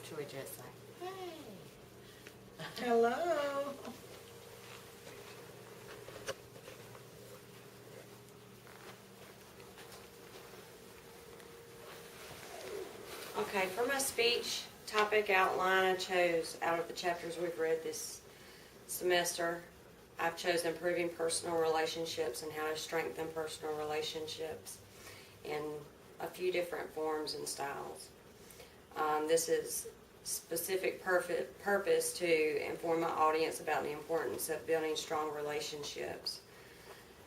Should we just say, hey? Hello. Okay, for my speech topic outline, I chose, out of the chapters we've read this semester, I've chosen improving personal relationships and how to strengthen personal relationships in a few different forms and styles. This is specific purpose to inform my audience about the importance of building strong relationships.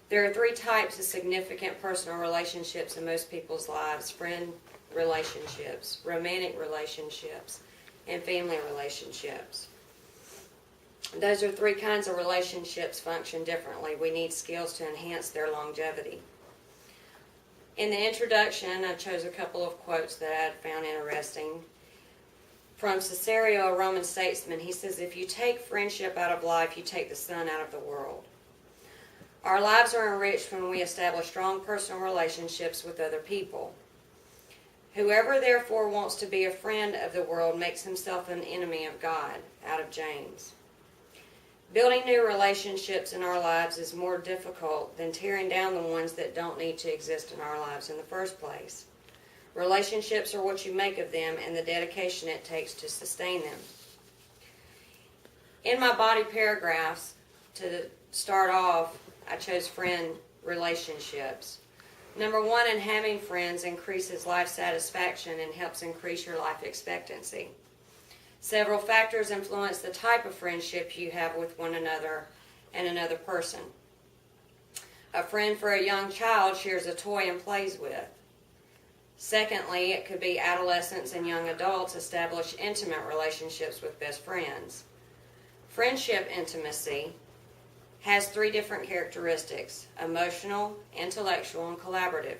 There are three types of significant personal relationships in most people's lives: friend relationships, romantic relationships, and family relationships. Those are three kinds of relationships function differently. We need skills to enhance their longevity. In the introduction, I chose a couple of quotes that I found interesting. From Cicero, a Roman statesman, he says, "If you take friendship out of life, you take the sun out of the world." Our lives are enriched when we establish strong personal relationships with other people. Whoever therefore wants to be a friend of the world makes himself an enemy of God, out of James. Building new relationships in our lives is more difficult than tearing down the ones that don't need to exist in our lives in the first place. Relationships are what you make of them and the dedication it takes to sustain them. In my body paragraphs, to start off, I chose friend relationships. Number one, in having friends increases life satisfaction and helps increase your life expectancy. Several factors influence the type of friendship you have with one another and another person. A friend for a young child shares a toy and plays with. Secondly, it could be adolescents and young adults establish intimate relationships with best friends. Friendship intimacy has three different characteristics: emotional, intellectual, and collaborative.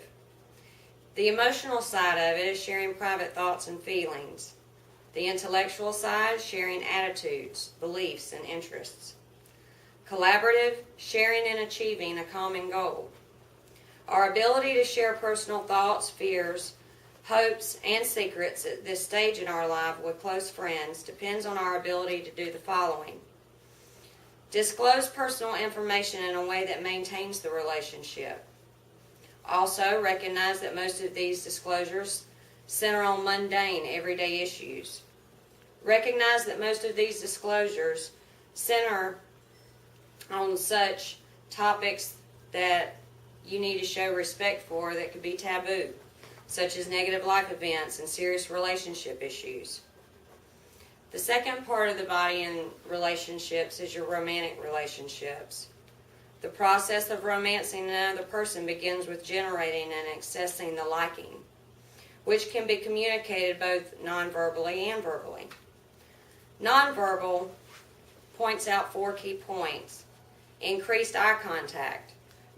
The emotional side of it is sharing private thoughts and feelings. The intellectual side, sharing attitudes, beliefs, and interests. Collaborative, sharing and achieving a common goal. Our ability to share personal thoughts, fears, hopes, and secrets at this stage in our life with close friends depends on our ability to do the following: disclose personal information in a way that maintains the relationship. Also, recognize that most of these disclosures center on mundane, everyday issues. Recognize that most of these disclosures center on such topics that you need to show respect for that could be taboo, such as negative life events and serious relationship issues. The second part of the body in relationships is your romantic relationships. The process of romancing another person begins with generating and accessing the liking, which can be communicated both non-verbally and verbally. Non-verbal points out 4 key points: increased eye contact,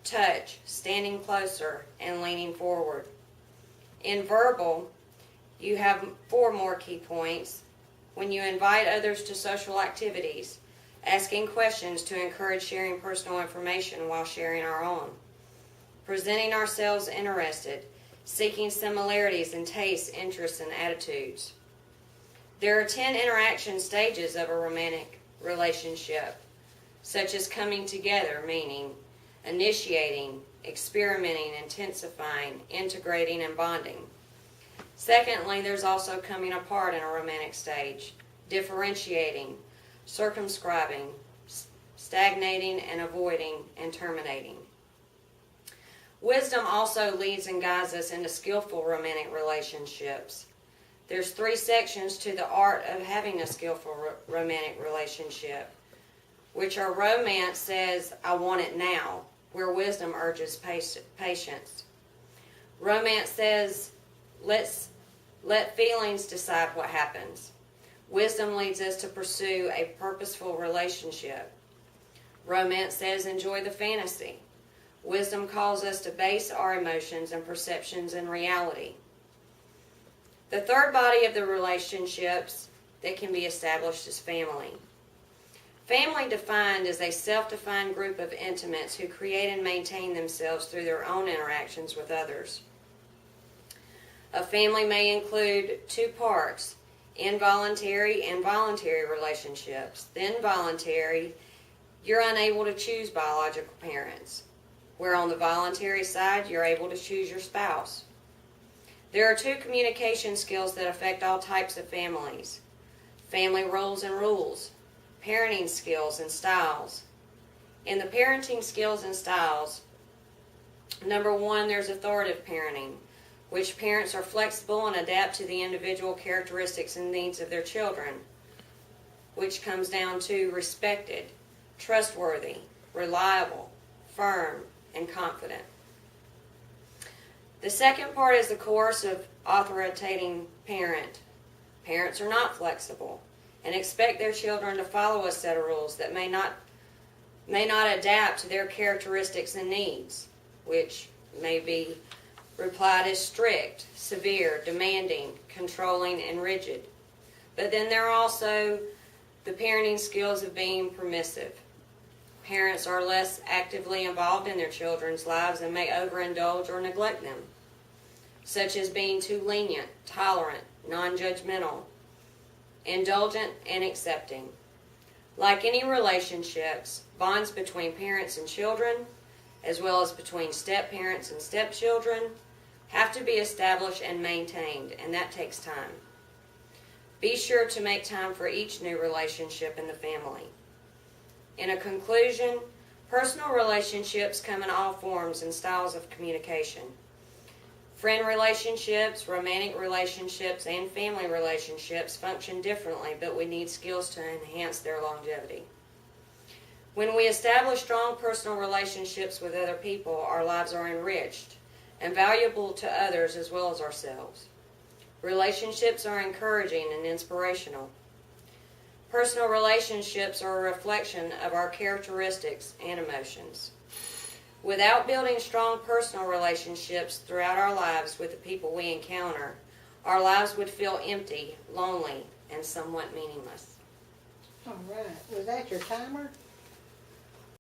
touch, standing closer, and leaning forward. In verbal, you have 4 more key points: when you invite others to social activities, asking questions to encourage sharing personal information while sharing our own, presenting ourselves interested, seeking similarities in tastes, interests, and attitudes. There are 10 interaction stages of a romantic relationship, such as coming together, meaning initiating, experimenting, intensifying, integrating, and bonding. Secondly, there's also coming apart in a romantic stage, differentiating, circumscribing, stagnating, and avoiding, and terminating. Wisdom also leads and guides us into skillful romantic relationships. There's 3 sections to the art of having a skillful romantic relationship, which are: romance says, "I want it now," where wisdom urges patience. Romance says, let feelings decide what happens. Wisdom leads us to pursue a purposeful relationship. Romance says, enjoy the fantasy. Wisdom calls us to base our emotions and perceptions in reality. The third body of the relationships that can be established is family. Family defined is a self-defined group of intimates who create and maintain themselves through their own interactions with others. A family may include 2 parts, involuntary and voluntary relationships. Then voluntary, you're unable to choose biological parents, where on the voluntary side, you're able to choose your spouse. There are 2 communication skills that affect all types of families: family roles and rules, parenting skills and styles. In the parenting skills and styles, number 1, there's authoritative parenting, which parents are flexible and adapt to the individual characteristics and needs of their children, which comes down to respected, trustworthy, reliable, firm, and confident. The second part is the coercive, authoritative parent. Parents are not flexible and expect their children to follow a set of rules that may not adapt to their characteristics and needs, which may be replied as strict, severe, demanding, controlling, and rigid. But then there are also the parenting skills of being permissive. Parents are less actively involved in their children's lives and may overindulge or neglect them, such as being too lenient, tolerant, non-judgmental, indulgent, and accepting. Like any relationships, bonds between parents and children, as well as between step-parents and stepchildren, have to be established and maintained, and that takes time. Be sure to make time for each new relationship in the family. In a conclusion, personal relationships come in all forms and styles of communication. Friend relationships, romantic relationships, and family relationships function differently, but we need skills to enhance their longevity. When we establish strong personal relationships with other people, our lives are enriched and valuable to others as well as ourselves. Relationships are encouraging and inspirational. Personal relationships are a reflection of our characteristics and emotions. Without building strong personal relationships throughout our lives with the people we encounter, our lives would feel empty, lonely, and somewhat meaningless. All right. Was that your timer?